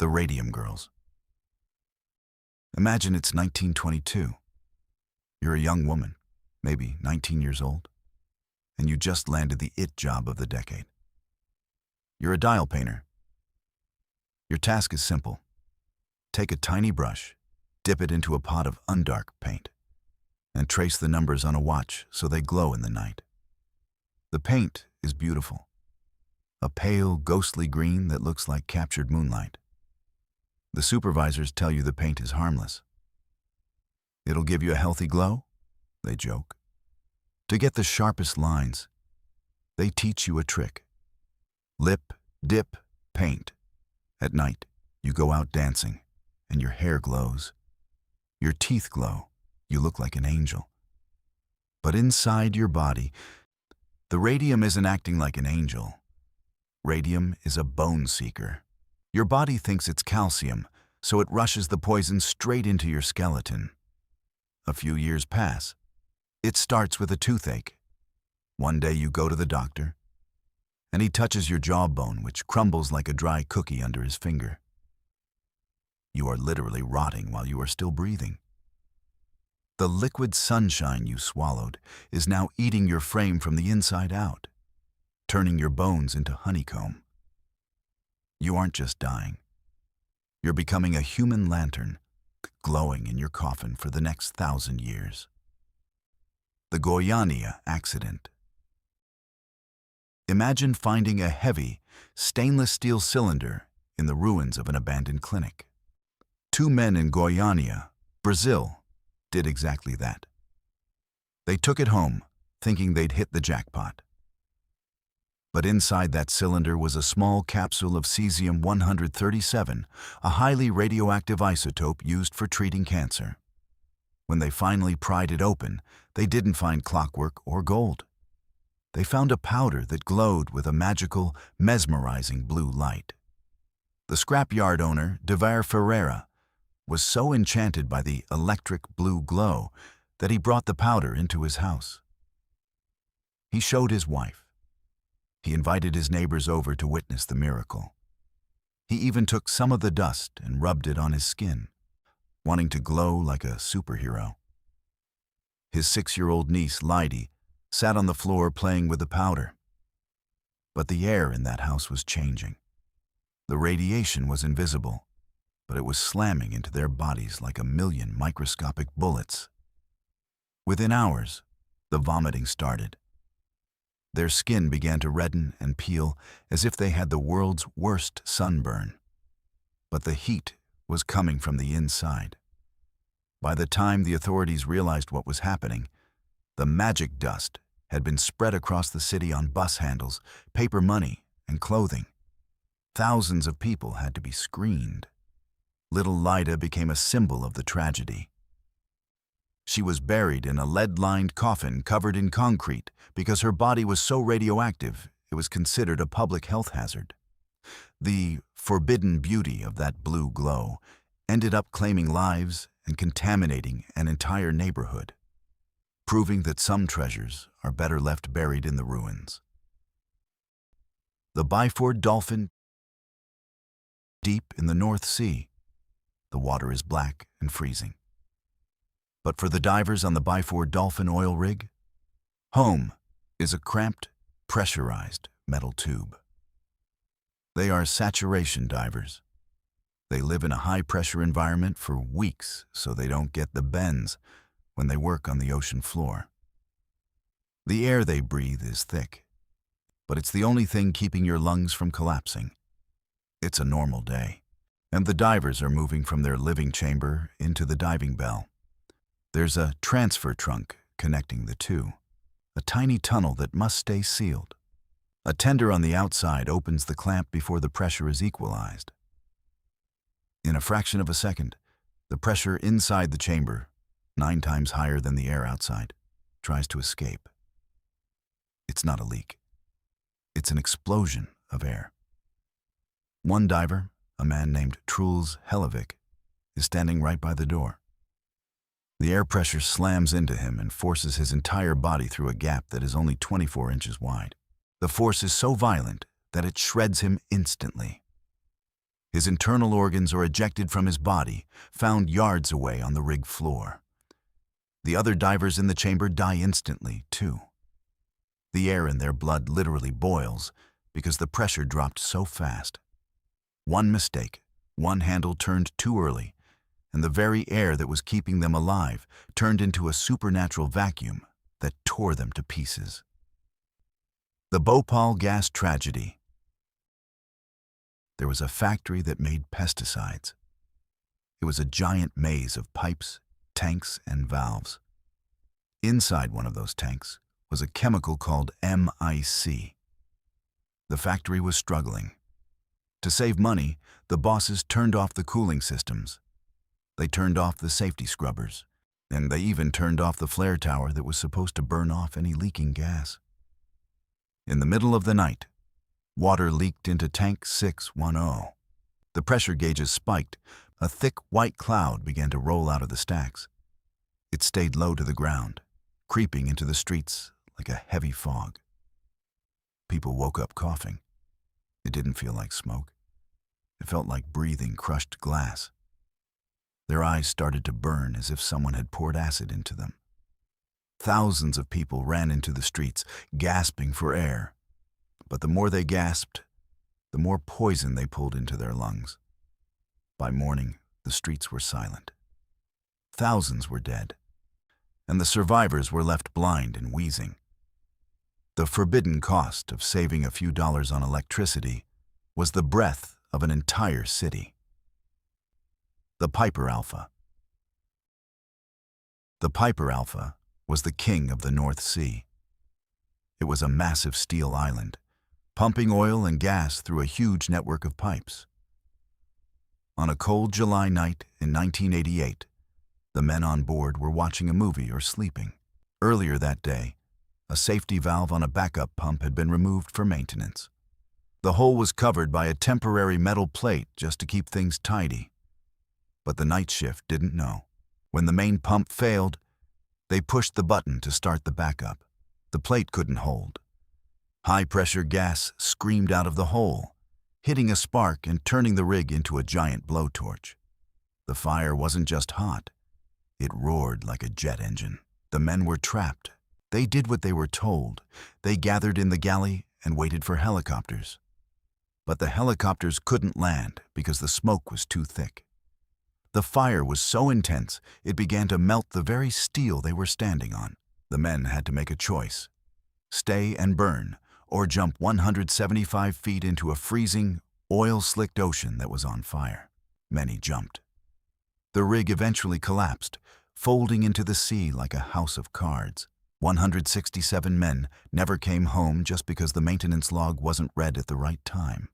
The Radium Girls. Imagine it's 1922. You're a young woman, maybe 19 years old, and you just landed the it job of the decade. You're a dial painter. Your task is simple. Take a tiny brush, dip it into a pot of Undark paint, and trace the numbers on a watch so they glow in the night. The paint is beautiful. A pale, ghostly green that looks like captured moonlight. The supervisors tell you the paint is harmless. It'll give you a healthy glow, they joke. To get the sharpest lines, they teach you a trick. Lip, dip, paint. At night, you go out dancing, and your hair glows. Your teeth glow. You look like an angel. But inside your body, the radium isn't acting like an angel. Radium is a bone seeker. Your body thinks it's calcium, so it rushes the poison straight into your skeleton. A few years pass. It starts with a toothache. One day you go to the doctor, and he touches your jawbone, which crumbles like a dry cookie under his finger. You are literally rotting while you are still breathing. The liquid sunshine you swallowed is now eating your frame from the inside out, turning your bones into honeycomb. You aren't just dying. You're becoming a human lantern, glowing in your coffin for the next 1,000 years. The Goiânia accident. Imagine finding a heavy, stainless steel cylinder in the ruins of an abandoned clinic. 2 men in Goiânia, Brazil, did exactly that. They took it home, thinking they'd hit the jackpot. But inside that cylinder was a small capsule of cesium-137, a highly radioactive isotope used for treating cancer. When they finally pried it open, they didn't find clockwork or gold. They found a powder that glowed with a magical, mesmerizing blue light. The scrapyard owner, Devar Ferreira, was so enchanted by the electric blue glow that he brought the powder into his house. He showed his wife. He invited his neighbors over to witness the miracle. He even took some of the dust and rubbed it on his skin, wanting to glow like a superhero. His 6-year-old niece, Lydie, sat on the floor playing with the powder. But the air in that house was changing. The radiation was invisible, but it was slamming into their bodies like 1,000,000 microscopic bullets. Within hours, the vomiting started. Their skin began to redden and peel as if they had the world's worst sunburn. But the heat was coming from the inside. By the time the authorities realized what was happening, the magic dust had been spread across the city on bus handles, paper money, and clothing. Thousands of people had to be screened. Little Lyda became a symbol of the tragedy. She was buried in a lead-lined coffin covered in concrete because her body was so radioactive it was considered a public health hazard. The forbidden beauty of that blue glow ended up claiming lives and contaminating an entire neighborhood, proving that some treasures are better left buried in the ruins. The Byford dolphin, deep in the North Sea. The water is black and freezing. But for the divers on the Byford dolphin oil rig, home is a cramped, pressurized metal tube. They are saturation divers. They live in a high-pressure environment for weeks so they don't get the bends when they work on the ocean floor. The air they breathe is thick, but it's the only thing keeping your lungs from collapsing. It's a normal day, and the divers are moving from their living chamber into the diving bell. There's a transfer trunk connecting the two, a tiny tunnel that must stay sealed. A tender on the outside opens the clamp before the pressure is equalized. In a fraction of a second, the pressure inside the chamber, 9 times higher than the air outside, tries to escape. It's not a leak. It's an explosion of air. One diver, a man named Truls Hellevik, is standing right by the door. The air pressure slams into him and forces his entire body through a gap that is only 24 inches wide. The force is so violent that it shreds him instantly. His internal organs are ejected from his body, found yards away on the rig floor. The other divers in the chamber die instantly, too. The air in their blood literally boils because the pressure dropped so fast. One mistake, one handle turned too early, and the very air that was keeping them alive turned into a supernatural vacuum that tore them to pieces. The Bhopal gas tragedy. There was a factory that made pesticides. It was a giant maze of pipes, tanks, and valves. Inside one of those tanks was a chemical called MIC. The factory was struggling. To save money, the bosses turned off the cooling systems. They turned off the safety scrubbers, and they even turned off the flare tower that was supposed to burn off any leaking gas. In the middle of the night, water leaked into Tank 610. The pressure gauges spiked. A thick white cloud began to roll out of the stacks. It stayed low to the ground, creeping into the streets like a heavy fog. People woke up coughing. It didn't feel like smoke. It felt like breathing crushed glass. Their eyes started to burn as if someone had poured acid into them. Thousands of people ran into the streets, gasping for air. But the more they gasped, the more poison they pulled into their lungs. By morning, the streets were silent. Thousands were dead, and the survivors were left blind and wheezing. The forbidden cost of saving a few dollars on electricity was the breath of an entire city. The Piper Alpha. The Piper Alpha was the king of the North Sea. It was a massive steel island, pumping oil and gas through a huge network of pipes. On a cold July night in 1988, the men on board were watching a movie or sleeping. Earlier that day, a safety valve on a backup pump had been removed for maintenance. The hole was covered by a temporary metal plate just to keep things tidy. But the night shift didn't know. When the main pump failed, they pushed the button to start the backup. The plate couldn't hold. High-pressure gas screamed out of the hole, hitting a spark and turning the rig into a giant blowtorch. The fire wasn't just hot. It roared like a jet engine. The men were trapped. They did what they were told. They gathered in the galley and waited for helicopters. But the helicopters couldn't land because the smoke was too thick. The fire was so intense, it began to melt the very steel they were standing on. The men had to make a choice: stay and burn, or jump 175 feet into a freezing, oil-slicked ocean that was on fire. Many jumped. The rig eventually collapsed, folding into the sea like a house of cards. 167 men never came home just because the maintenance log wasn't read at the right time.